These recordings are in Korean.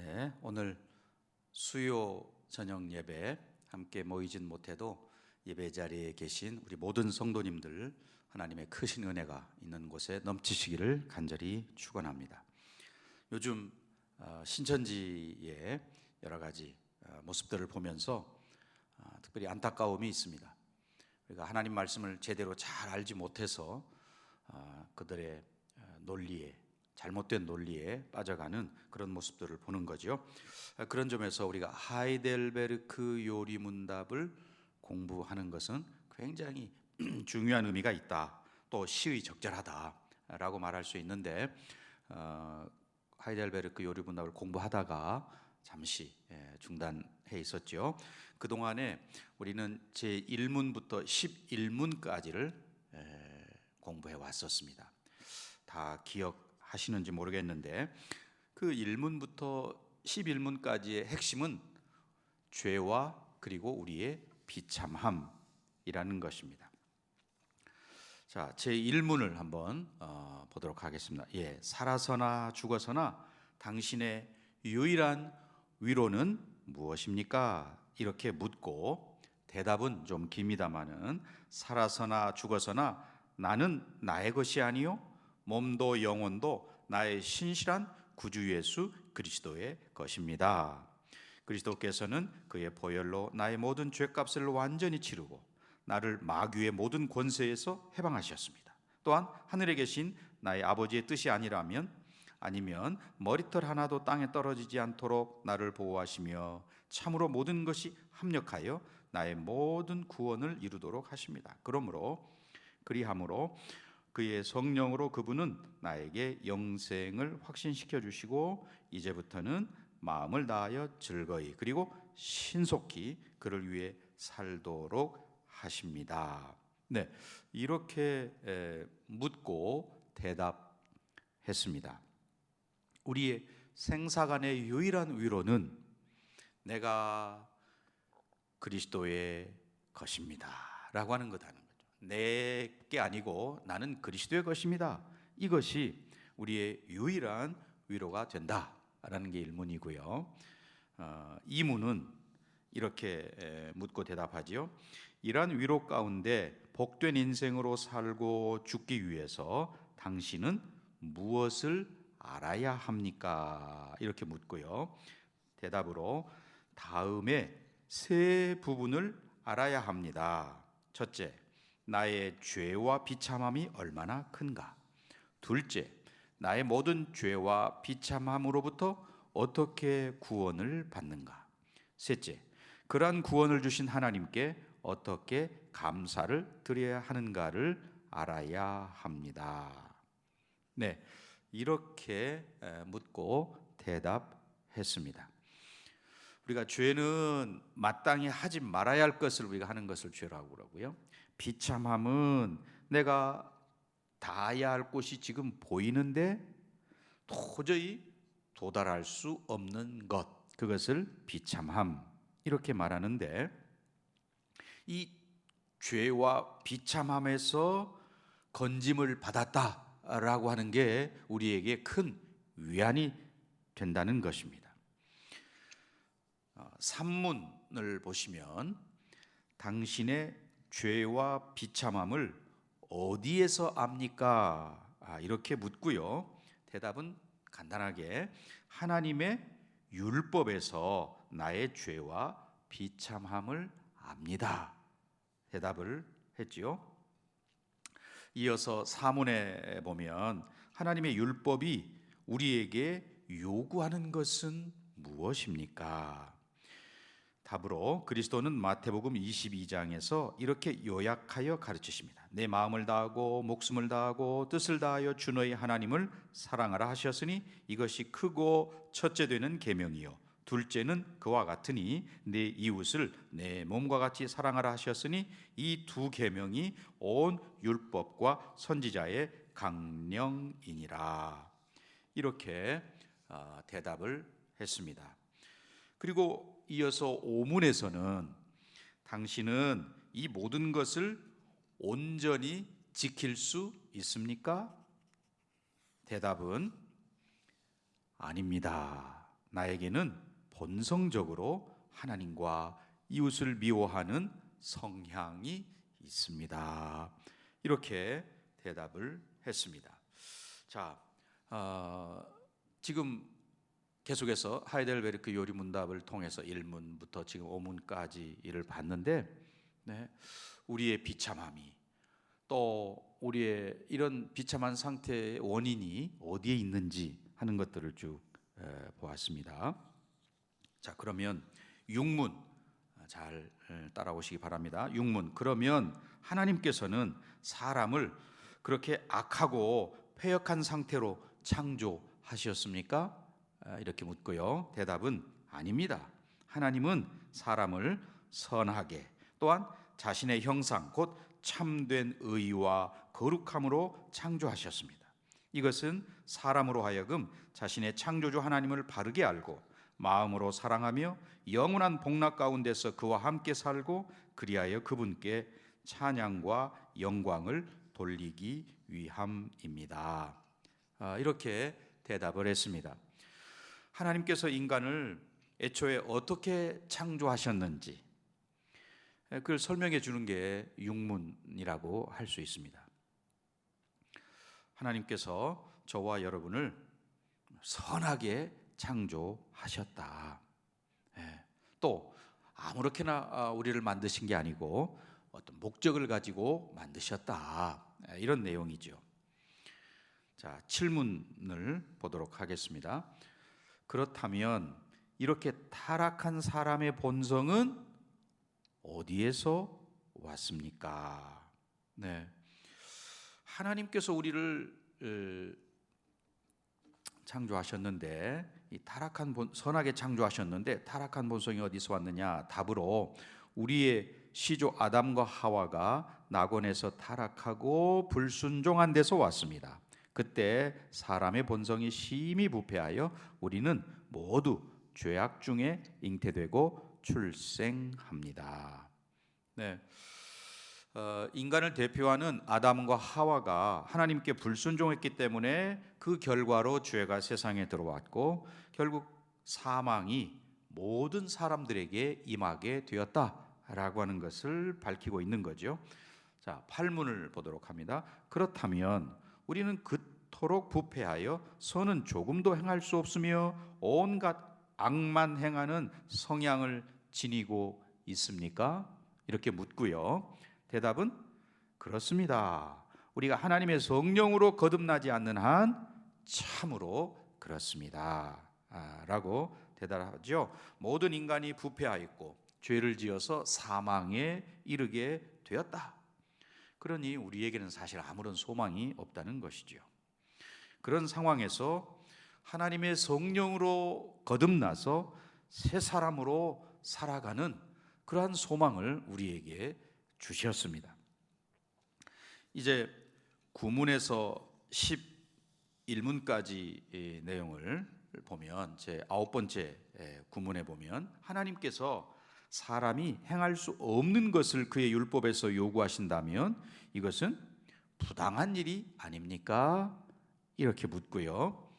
네, 오늘 수요 저녁 예배 함께 모이진 못해도 예배 자리에 계신 우리 모든 성도님들 하나님의 크신 은혜가 있는 곳에 넘치시기를 간절히 축원합니다. 요즘 신천지의 여러 가지 모습들을 보면서 특별히 안타까움이 있습니다. 우리가 하나님 말씀을 제대로 잘 알지 못해서 그들의 논리에 잘못된 논리에 빠져가는 그런 모습들을 보는 거죠. 그런 점에서 우리가 하이델베르크 요리 문답을 공부하는 것은 굉장히 중요한 의미가 있다. 또 시의적절하다라고 말할 수 있는데 하이델베르크 요리 문답을 공부하다가 잠시 중단해 있었죠. 그동안에 우리는 제1문부터 11문까지를 공부해 왔었습니다. 다 기억하시는지 모르겠는데 그 1문부터 11문까지의 핵심은 죄와 그리고 우리의 비참함이라는 것입니다. 자, 제1문을 한번 보도록 하겠습니다. 살아서나 죽어서나 당신의 유일한 위로는 무엇입니까? 이렇게 묻고 대답은 좀 깁니다마는 살아서나 죽어서나 나는 나의 것이 아니요 몸도 영혼도 나의 신실한 구주 예수 그리스도의 것입니다. 그리스도께서는 그의 보혈로 나의 모든 죄값을 완전히 치르고 나를 마귀의 모든 권세에서 해방하셨습니다. 또한 하늘에 계신 나의 아버지의 뜻이 아니면 머리털 하나도 땅에 떨어지지 않도록 나를 보호하시며 참으로 모든 것이 합력하여 나의 모든 구원을 이루도록 하십니다. 그리함으로 그의 성령으로 그분은 나에게 영생을 확신시켜 주시고 이제부터는 마음을 다하여 즐거이 그리고 신속히 그를 위해 살도록 하십니다. 네, 이렇게 묻고 대답했습니다. 우리의 생사간의 유일한 위로는 내가 그리스도의 것입니다 라고 하는 거다. 내게 아니고 나는 그리스도의 것입니다. 이것이 우리의 유일한 위로가 된다라는 게 1문이고요. 2문은 이렇게 묻고 대답하지요. 이러한 위로 가운데 복된 인생으로 살고 죽기 위해서 당신은 무엇을 알아야 합니까? 이렇게 묻고요. 대답으로 다음에 세 부분을 알아야 합니다. 첫째, 나의 죄와 비참함이 얼마나 큰가. 둘째, 나의 모든 죄와 비참함으로부터 어떻게 구원을 받는가. 셋째, 그러한 구원을 주신 하나님께 어떻게 감사를 드려야 하는가를 알아야 합니다. 네, 이렇게 묻고 대답했습니다. 우리가 죄는 마땅히 하지 말아야 할 것을 우리가 하는 것을 죄라고 그러고요. 비참함은 내가 닿아야 할 곳이 지금 보이는데 도저히 도달할 수 없는 것, 그것을 비참함 이렇게 말하는데 이 죄와 비참함에서 건짐을 받았다라고 하는 게 우리에게 큰 위안이 된다는 것입니다. 3문을 보시면 당신의 죄와 비참함을 어디에서 압니까? 이렇게 묻고요. 대답은 간단하게 하나님의 율법에서 나의 죄와 비참함을 압니다. 대답을 했지요. 이어서 4문에 보면 하나님의 율법이 우리에게 요구하는 것은 무엇입니까? 답으로 그리스도는 마태복음 22장에서 이렇게 요약하여 가르치십니다. 내 마음을 다하고 목숨을 다하고 뜻을 다하여 주 너희 하나님을 사랑하라 하셨으니 이것이 크고 첫째 되는 계명이요 둘째는 그와 같으니 내 이웃을 내 몸과 같이 사랑하라 하셨으니 이 두 계명이 온 율법과 선지자의 강령이니라. 이렇게 대답을 했습니다. 그리고 이어서 5문에서는 당신은 이 모든 것을 온전히 지킬 수 있습니까? 대답은 아닙니다. 나에게는 본성적으로 하나님과 이웃을 미워하는 성향이 있습니다. 이렇게 대답을 했습니다. 자, 지금 계속해서 하이델베르크 요리 문답을 통해서 1문부터 지금 5문까지를 봤는데, 우리의 비참함이, 또 우리의 이런 비참한 상태의 원인이 어디에 있는지 하는 것들을 쭉 보았습니다. 자, 그러면 6문 잘 따라오시기 바랍니다. 6문. 그러면 하나님께서는 사람을 그렇게 악하고 패역한 상태로 창조하셨습니까? 이렇게 묻고요. 대답은 아닙니다. 하나님은 사람을 선하게, 또한 자신의 형상 곧 참된 의와 거룩함으로 창조하셨습니다. 이것은 사람으로 하여금 자신의 창조주 하나님을 바르게 알고 마음으로 사랑하며 영원한 복락 가운데서 그와 함께 살고 그리하여 그분께 찬양과 영광을 돌리기 위함입니다. 이렇게 대답을 했습니다. 하나님께서 인간을 애초에 어떻게 창조하셨는지 그걸 설명해 주는 게 6문이라고 할 수 있습니다. 하나님께서 저와 여러분을 선하게 창조하셨다. 또 아무렇게나 우리를 만드신 게 아니고 어떤 목적을 가지고 만드셨다. 이런 내용이죠. 자, 7문을 보도록 하겠습니다. 그렇다면 이렇게 타락한 사람의 본성은 어디에서 왔습니까? 하나님께서 우리를 창조하셨는데, 이 선하게 창조하셨는데 타락한 본성이 어디서 왔느냐? 답으로 우리의 시조 아담과 하와가 낙원에서 타락하고 불순종한 데서 왔습니다. 그때 사람의 본성이 심히 부패하여 우리는 모두 죄악 중에 잉태되고 출생합니다. 인간을 대표하는 아담과 하와가 하나님께 불순종했기 때문에 그 결과로 죄가 세상에 들어왔고 결국 사망이 모든 사람들에게 임하게 되었다라고 하는 것을 밝히고 있는 거죠. 자, 8문을 보도록 합니다. 그렇다면 우리는 그토록 부패하여 선은 조금도 행할 수 없으며 온갖 악만 행하는 성향을 지니고 있습니까? 이렇게 묻고요. 대답은 그렇습니다. 우리가 하나님의 성령으로 거듭나지 않는 한 참으로 그렇습니다. 라고 대답하죠. 모든 인간이 부패하였고 죄를 지어서 사망에 이르게 되었다. 그러니 우리에게는 사실 아무런 소망이 없다는 것이죠. 그런 상황에서 하나님의 성령으로 거듭나서 새 사람으로 살아가는 그러한 소망을 우리에게 주셨습니다. 이제 9문에서 11문까지 내용을 보면 제 9번째 9문에 보면 하나님께서 사람이 행할 수 없는 것을 그의 율법에서 요구하신다면 이것은 부당한 일이 아닙니까? 이렇게 묻고요.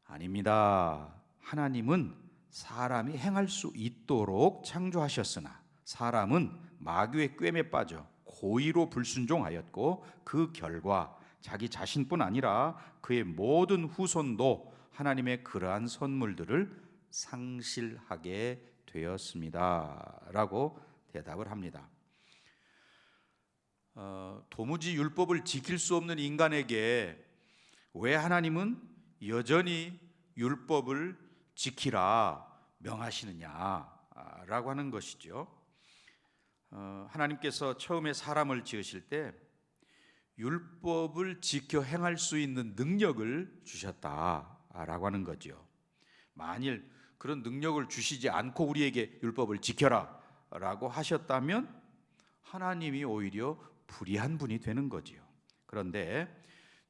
아닙니다. 하나님은 사람이 행할 수 있도록 창조하셨으나 사람은 마귀의 꾀에 빠져 고의로 불순종하였고 그 결과 자기 자신뿐 아니라 그의 모든 후손도 하나님의 그러한 선물들을 상실하게 되었습니다. 라고 대답을 합니다. 도무지 율법을 지킬 수 없는 인간에게 왜 하나님은 여전히 율법을 지키라 명하시느냐라고 하는 것이죠. 하나님께서 처음에 사람을 지으실 때 율법을 지켜 행할 수 있는 능력을 주셨다라고 하는 거죠. 만일 그런 능력을 주시지 않고 우리에게 율법을 지켜라 라고 하셨다면 하나님이 오히려 불의한 분이 되는 거지요. 그런데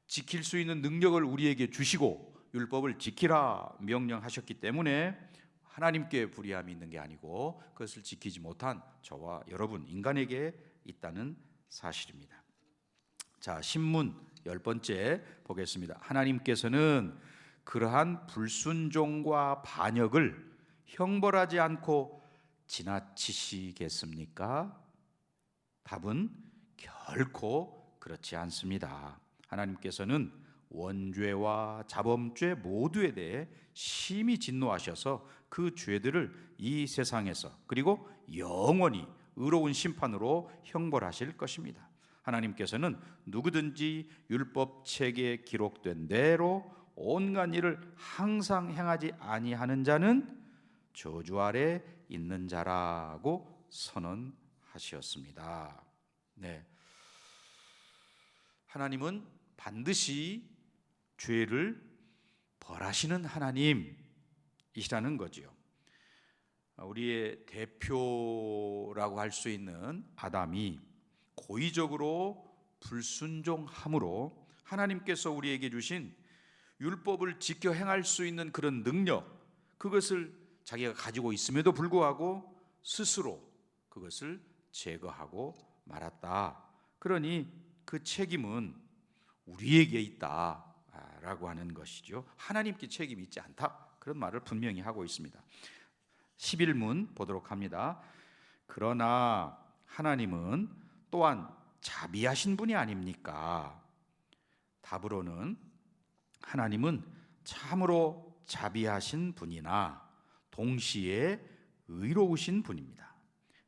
지킬 수 있는 능력을 우리에게 주시고 율법을 지키라 명령하셨기 때문에 하나님께 불의함이 있는 게 아니고 그것을 지키지 못한 저와 여러분 인간에게 있다는 사실입니다. 자, 신문 10번째 보겠습니다. 하나님께서는 그러한 불순종과 반역을 형벌하지 않고 지나치시겠습니까? 답은 결코 그렇지 않습니다. 하나님께서는 원죄와 자범죄 모두에 대해 심히 진노하셔서 그 죄들을 이 세상에서 그리고 영원히 의로운 심판으로 형벌하실 것입니다. 하나님께서는 누구든지 율법책에 기록된 대로 온갖 일을 항상 행하지 아니하는 자는 저주 아래 있는 자라고 선언하셨습니다. 네. 하나님은 반드시 죄를 벌하시는 하나님이시라는 거지요. 우리의 대표라고 할 수 있는 아담이 고의적으로 불순종함으로 하나님께서 우리에게 주신 율법을 지켜 행할 수 있는 그런 능력, 그것을 자기가 가지고 있음에도 불구하고 스스로 그것을 제거하고 말았다. 그러니 그 책임은 우리에게 있다라고 하는 것이죠. 하나님께 책임이 있지 않다, 그런 말을 분명히 하고 있습니다. 11문 보도록 합니다. 그러나 하나님은 또한 자비하신 분이 아닙니까? 답으로는 하나님은 참으로 자비하신 분이나 동시에 의로우신 분입니다.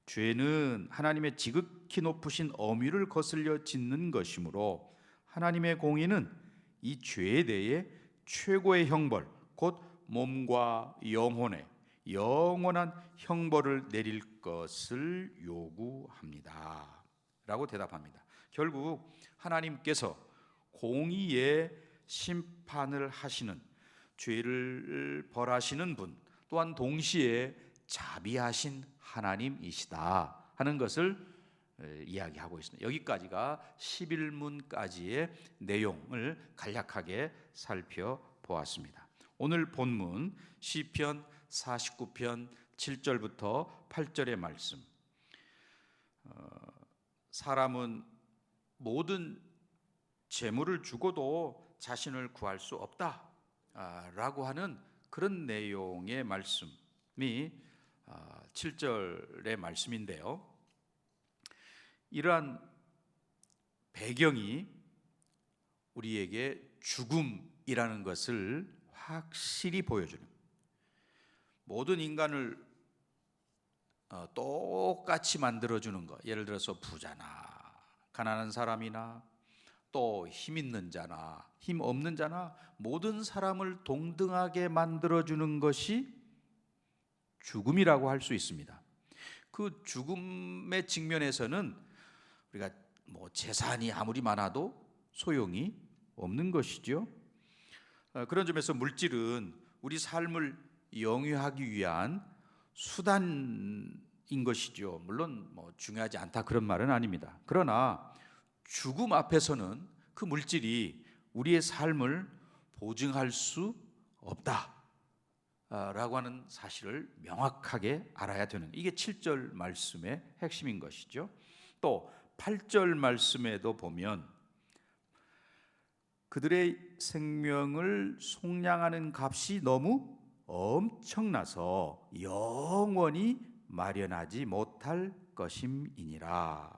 죄는 하나님의 지극히 높으신 엄위를 거슬려 짓는 것이므로 하나님의 공의는 이 죄에 대해 최고의 형벌, 곧 몸과 영혼에 영원한 형벌을 내릴 것을 요구합니다 라고 대답합니다. 결국 하나님께서 공의의 심판을 하시는, 죄를 벌하시는 분, 또한 동시에 자비하신 하나님이시다 하는 것을 이야기하고 있습니다. 여기까지가 11문까지의 내용을 간략하게 살펴보았습니다. 오늘 본문 시편 49편 7절부터 8절의 말씀, 사람은 모든 재물을 주고도 자신을 구할 수 없다 라고 하는 그런 내용의 말씀이 7절의 말씀인데요, 이러한 배경이 우리에게 죽음이라는 것을 확실히 보여주는, 모든 인간을 똑같이 만들어주는 것, 예를 들어서 부자나 가난한 사람이나 또 힘 있는 자나 힘 없는 자나 모든 사람을 동등하게 만들어주는 것이 죽음이라고 할 수 있습니다. 그 죽음의 직면에서는 우리가 재산이 아무리 많아도 소용이 없는 것이죠. 그런 점에서 물질은 우리 삶을 영위하기 위한 수단인 것이죠. 물론 중요하지 않다 그런 말은 아닙니다. 그러나 죽음 앞에서는 그 물질이 우리의 삶을 보증할 수 없다 라고 하는 사실을 명확하게 알아야 되는, 이게 7절 말씀의 핵심인 것이죠. 또 8절 말씀에도 보면 그들의 생명을 속량하는 값이 너무 엄청나서 영원히 마련하지 못할 것임이니라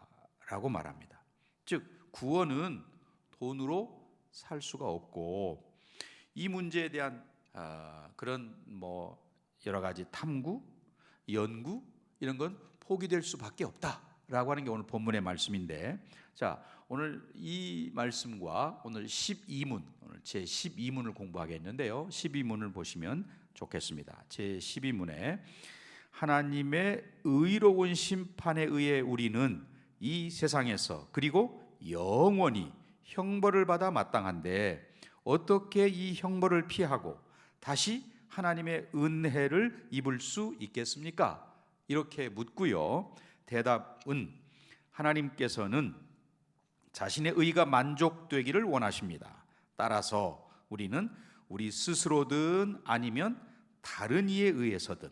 라고 말합니다. 즉 구원은 돈으로 살 수가 없고, 이 문제에 대한 그런 여러 가지 탐구, 연구 이런 건 포기될 수밖에 없다라고 하는 게 오늘 본문의 말씀인데, 자 오늘 이 말씀과 오늘 12문, 오늘 제 12문을 공부하겠는데요, 12문을 보시면 좋겠습니다. 제 12문에 하나님의 의로운 심판에 의해 우리는 이 세상에서 그리고 영원히 형벌을 받아 마땅한데 어떻게 이 형벌을 피하고 다시 하나님의 은혜를 입을 수 있겠습니까? 이렇게 묻고요, 대답은 하나님께서는 자신의 의가 만족되기를 원하십니다. 따라서 우리는 우리 스스로든 아니면 다른 이에 의해서든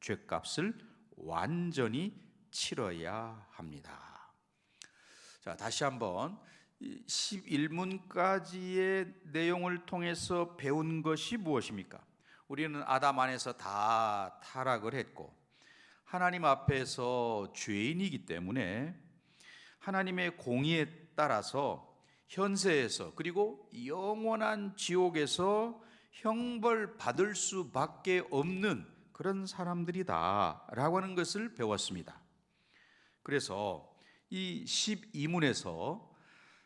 죄값을 완전히 치러야 합니다. 자, 다시 한번 11문까지의 내용을 통해서 배운 것이 무엇입니까? 우리는 아담 안에서 다 타락을 했고 하나님 앞에서 죄인이기 때문에 하나님의 공의에 따라서 현세에서 그리고 영원한 지옥에서 형벌 받을 수밖에 없는 그런 사람들이다라고 하는 것을 배웠습니다. 그래서 이 12문에서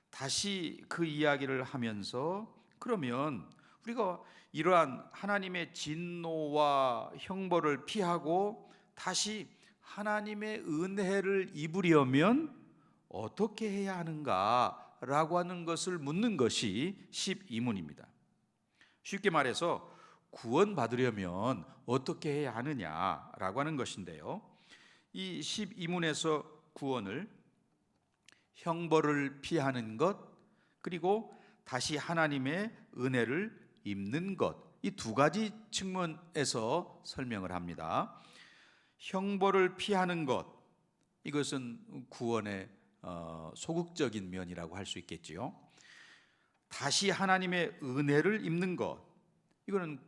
다시 그 이야기를 하면서 그러면 우리가 이러한 하나님의 진노와 형벌을 피하고 다시 하나님의 은혜를 입으려면 어떻게 해야 하는가라고 하는 것을 묻는 것이 12문입니다. 쉽게 말해서 구원받으려면 어떻게 해야 하느냐라고 하는 것인데요, 이 12문에서 구원을 형벌을 피하는 것 그리고 다시 하나님의 은혜를 입는 것, 이 두 가지 측면에서 설명을 합니다. 형벌을 피하는 것, 이것은 구원의 소극적인 면이라고 할 수 있겠지요. 다시 하나님의 은혜를 입는 것, 이거는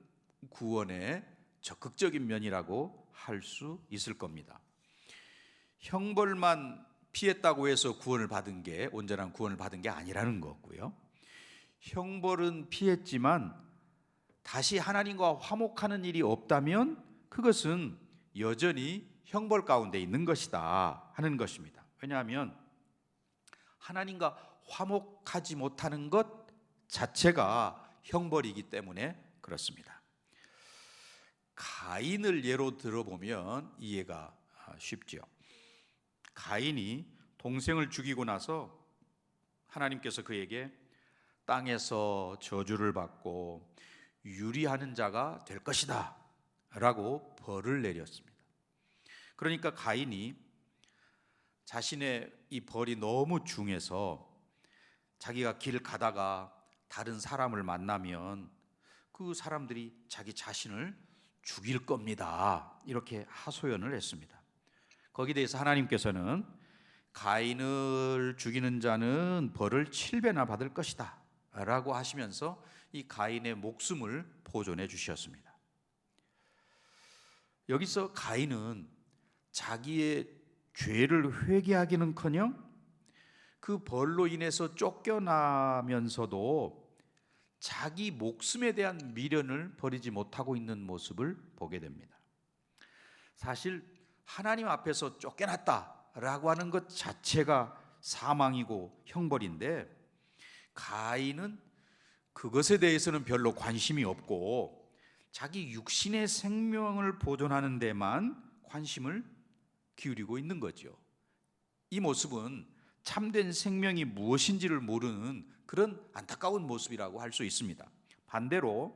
구원의 적극적인 면이라고 할 수 있을 겁니다. 형벌만 피했다고 해서 구원을 받은 게 온전한 구원을 받은 게 아니라는 거고요. 형벌은 피했지만 다시 하나님과 화목하는 일이 없다면 그것은 여전히 형벌 가운데 있는 것이다 하는 것입니다. 왜냐하면 하나님과 화목하지 못하는 것 자체가 형벌이기 때문에 그렇습니다. 가인을 예로 들어보면 이해가 쉽죠. 가인이 동생을 죽이고 나서 하나님께서 그에게 땅에서 저주를 받고 유리하는 자가 될 것이다 라고 벌을 내렸습니다. 그러니까 가인이 자신의 이 벌이 너무 중해서 자기가 길 가다가 다른 사람을 만나면 그 사람들이 자기 자신을 죽일 겁니다, 이렇게 하소연을 했습니다. 거기에 대해서 하나님께서는 가인을 죽이는 자는 벌을 7배나 받을 것이다 라고 하시면서 이 가인의 목숨을 보존해 주셨습니다. 여기서 가인은 자기의 죄를 회개하기는커녕 그 벌로 인해서 쫓겨나면서도 자기 목숨에 대한 미련을 버리지 못하고 있는 모습을 보게 됩니다. 사실 하나님 앞에서 쫓겨났다라고 하는 것 자체가 사망이고 형벌인데 가인은 그것에 대해서는 별로 관심이 없고 자기 육신의 생명을 보존하는 데만 관심을 기울이고 있는 거죠. 이 모습은 참된 생명이 무엇인지를 모르는 그런 안타까운 모습이라고 할 수 있습니다. 반대로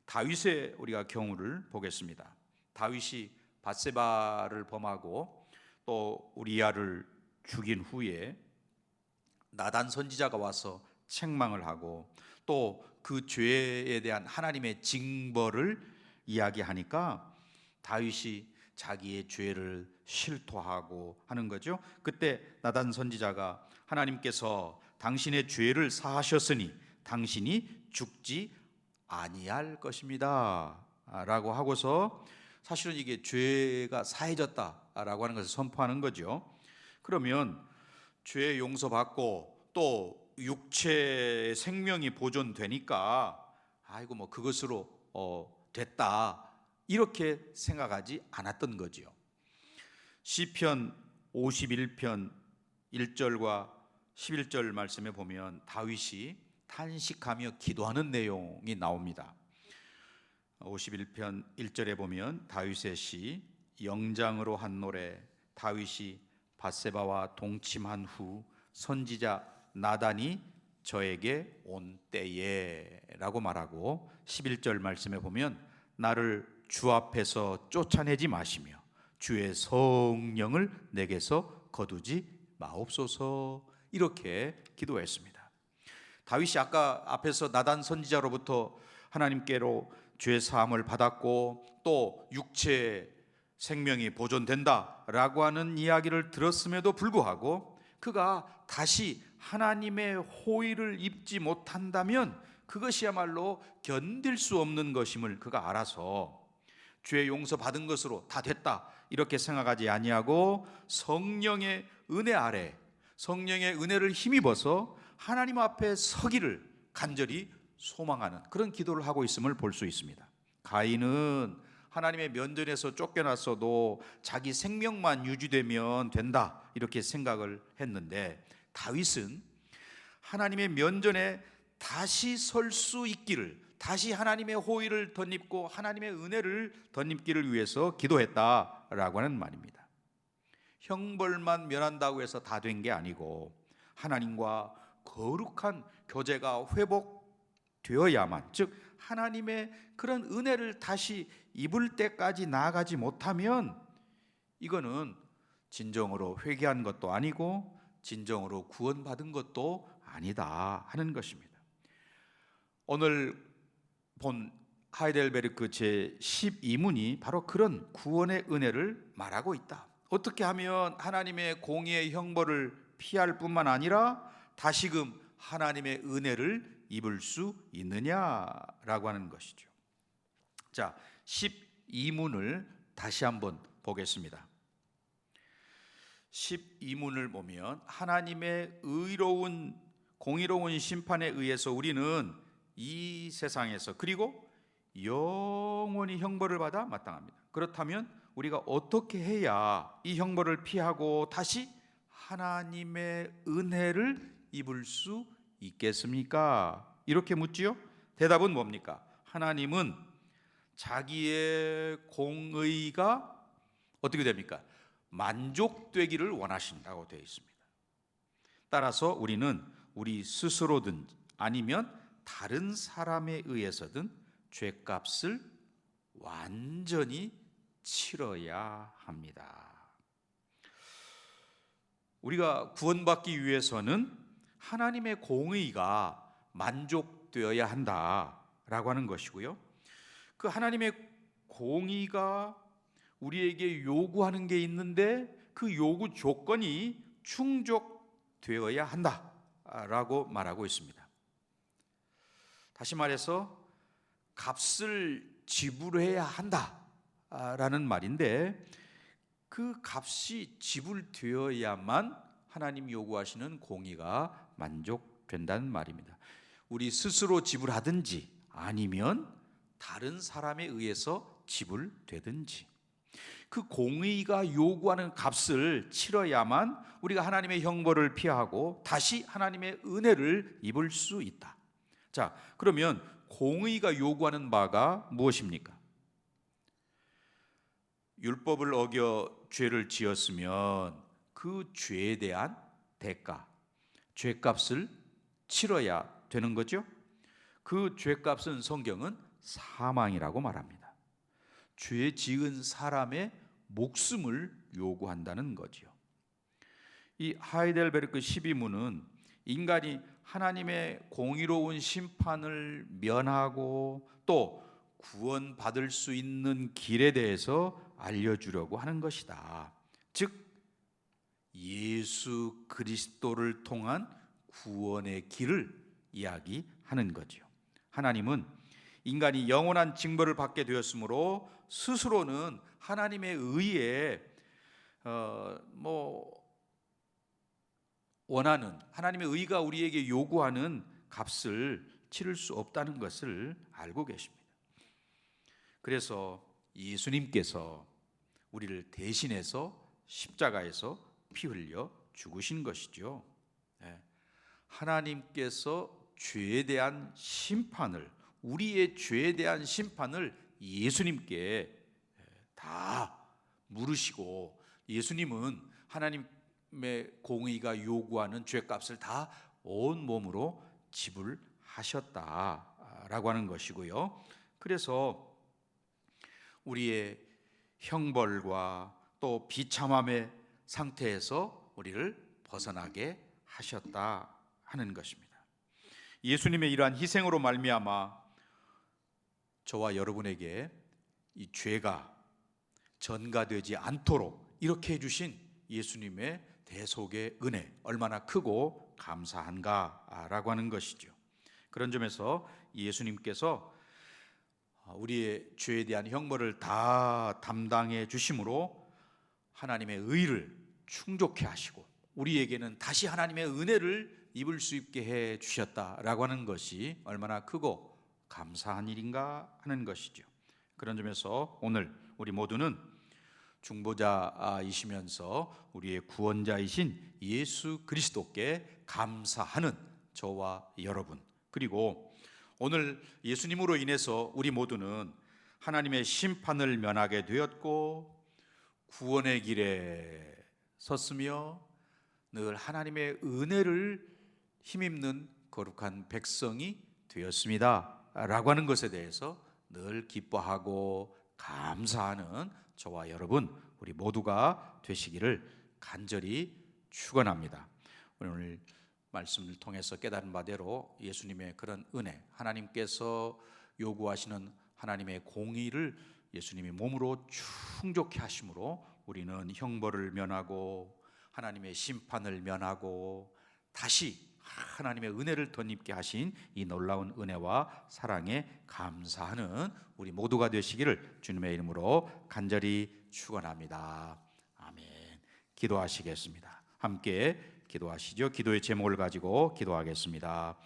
다윗의 우리가 경우를 보겠습니다. 다윗이 밧세바를 범하고 또 우리아를 죽인 후에 나단 선지자가 와서 책망을 하고 또 그 죄에 대한 하나님의 징벌을 이야기하니까 다윗이 자기의 죄를 실토하고 하는 거죠. 그때 나단 선지자가 하나님께서 당신의 죄를 사하셨으니 당신이 죽지 아니할 것입니다 라고 하고서 사실은 이게 죄가 사해졌다라고 하는 것을 선포하는 거죠. 그러면 죄 용서받고 또 육체의 생명이 보존되니까 아이고 뭐 그것으로 됐다 이렇게 생각하지 않았던 거지요. 시편 51편 1절과 11절 말씀에 보면 다윗이 탄식하며 기도하는 내용이 나옵니다. 51편 1절에 보면 다윗의 시 영장으로 한 노래, 다윗이 밧세바와 동침한 후 선지자 나단이 저에게 온 때에 라고 말하고 11절 말씀에 보면 나를 주 앞에서 쫓아내지 마시며 주의 성령을 내게서 거두지 마옵소서 이렇게 기도했습니다. 다윗이 아까 앞에서 나단 선지자로부터 하나님께로 죄 사함을 받았고 또 육체 생명이 보존된다라고 하는 이야기를 들었음에도 불구하고 그가 다시 하나님의 호의를 입지 못한다면 그것이야말로 견딜 수 없는 것임을 그가 알아서 죄 용서 받은 것으로 다 됐다 이렇게 생각하지 아니하고 성령의 은혜 아래, 성령의 은혜를 힘입어서 하나님 앞에 서기를 간절히 소망하는 그런 기도를 하고 있음을 볼 수 있습니다. 가인은 하나님의 면전에서 쫓겨났어도 자기 생명만 유지되면 된다 이렇게 생각을 했는데, 다윗은 하나님의 면전에 다시 설 수 있기를, 다시 하나님의 호의를 덧입고 하나님의 은혜를 덧입기를 위해서 기도했다라고 하는 말입니다. 형벌만 면한다고 해서 다 된 게 아니고 하나님과 거룩한 교제가 회복되어야만, 즉 하나님의 그런 은혜를 다시 입을 때까지 나아가지 못하면 이거는 진정으로 회개한 것도 아니고 진정으로 구원받은 것도 아니다 하는 것입니다. 오늘 본 하이델베르크 제12문이 바로 그런 구원의 은혜를 말하고 있다. 어떻게 하면 하나님의 공의의 형벌을 피할 뿐만 아니라 다시금 하나님의 은혜를 입을 수 있느냐라고 하는 것이죠. 자, 12문을 다시 한번 보겠습니다. 12문을 보면 하나님의 공의로운 심판에 의해서 우리는 이 세상에서 그리고 영원히 형벌을 받아 마땅합니다. 그렇다면 우리가 어떻게 해야 이 형벌을 피하고 다시 하나님의 은혜를 입을 수 있겠습니까? 이렇게 묻지요. 대답은 뭡니까? 하나님은 자기의 공의가 어떻게 됩니까? 만족되기를 원하신다고 되어 있습니다. 따라서 우리는 우리 스스로든 아니면 다른 사람에 의해서든 죄값을 완전히 치러야 합니다. 우리가 구원받기 위해서는 하나님의 공의가 만족되어야 한다라고 하는 것이고요. 그 하나님의 공의가 우리에게 요구하는 게 있는데 그 요구 조건이 충족되어야 한다라고 말하고 있습니다. 다시 말해서 값을 지불해야 한다라는 말인데, 그 값이 지불되어야만 하나님 요구하시는 공의가 만족된다는 말입니다. 우리 스스로 지불하든지 아니면 다른 사람에 의해서 지불되든지 그 공의가 요구하는 값을 치러야만 우리가 하나님의 형벌을 피하고 다시 하나님의 은혜를 입을 수 있다. 자, 그러면 공의가 요구하는 바가 무엇입니까? 율법을 어겨 죄를 지었으면 그 죄에 대한 대가, 죄값을 치러야 되는 거죠. 그 죄값은 성경은 사망이라고 말합니다. 죄 지은 사람의 목숨을 요구한다는 거죠. 이 하이델베르크 12문은 인간이 하나님의 공의로운 심판을 면하고 또 구원받을 수 있는 길에 대해서 알려주려고 하는 것이다. 즉 예수 그리스도를 통한 구원의 길을 이야기하는 거죠. 하나님은 인간이 영원한 징벌을 받게 되었으므로 스스로는 하나님의 의에 원하는, 하나님의 의가 우리에게 요구하는 값을 치를 수 없다는 것을 알고 계십니다. 그래서 예수님께서 우리를 대신해서 십자가에서 피 흘려 죽으신 것이죠. 하나님께서 죄에 대한 심판을, 우리의 죄에 대한 심판을 예수님께 다 물으시고, 예수님은 하나님의 공의가 요구하는 죄값을 다 온몸으로 지불하셨다라고 하는 것이고요. 그래서 우리의 형벌과 또 비참함의 상태에서 우리를 벗어나게 하셨다 하는 것입니다. 예수님의 이러한 희생으로 말미암아 저와 여러분에게 이 죄가 전가되지 않도록 이렇게 해주신 예수님의 대속의 은혜 얼마나 크고 감사한가라고 하는 것이죠. 그런 점에서 예수님께서 우리의 죄에 대한 형벌을 다 담당해 주심으로 하나님의 의를 충족해 하시고 우리에게는 다시 하나님의 은혜를 입을 수 있게 해 주셨다라고 하는 것이 얼마나 크고 감사한 일인가 하는 것이죠. 그런 점에서 오늘 우리 모두는 중보자이시면서 우리의 구원자이신 예수 그리스도께 감사하는 저와 여러분, 그리고 오늘 예수님으로 인해서 우리 모두는 하나님의 심판을 면하게 되었고 구원의 길에 섰으며 늘 하나님의 은혜를 힘입는 거룩한 백성이 되었습니다 라고 하는 것에 대해서 늘 기뻐하고 감사하는 저와 여러분, 우리 모두가 되시기를 간절히 축원합니다. 오늘 말씀을 통해서 깨달은 바대로 예수님의 그런 은혜, 하나님께서 요구하시는 하나님의 공의를 예수님이 몸으로 충족해 하심으로 우리는 형벌을 면하고 하나님의 심판을 면하고 다시 하나님의 은혜를 덧입게 하신 이 놀라운 은혜와 사랑에 감사하는 우리 모두가 되시기를 주님의 이름으로 간절히 축원합니다. 아멘. 기도하시겠습니다. 함께 기도하시죠. 기도의 제목을 가지고 기도하겠습니다.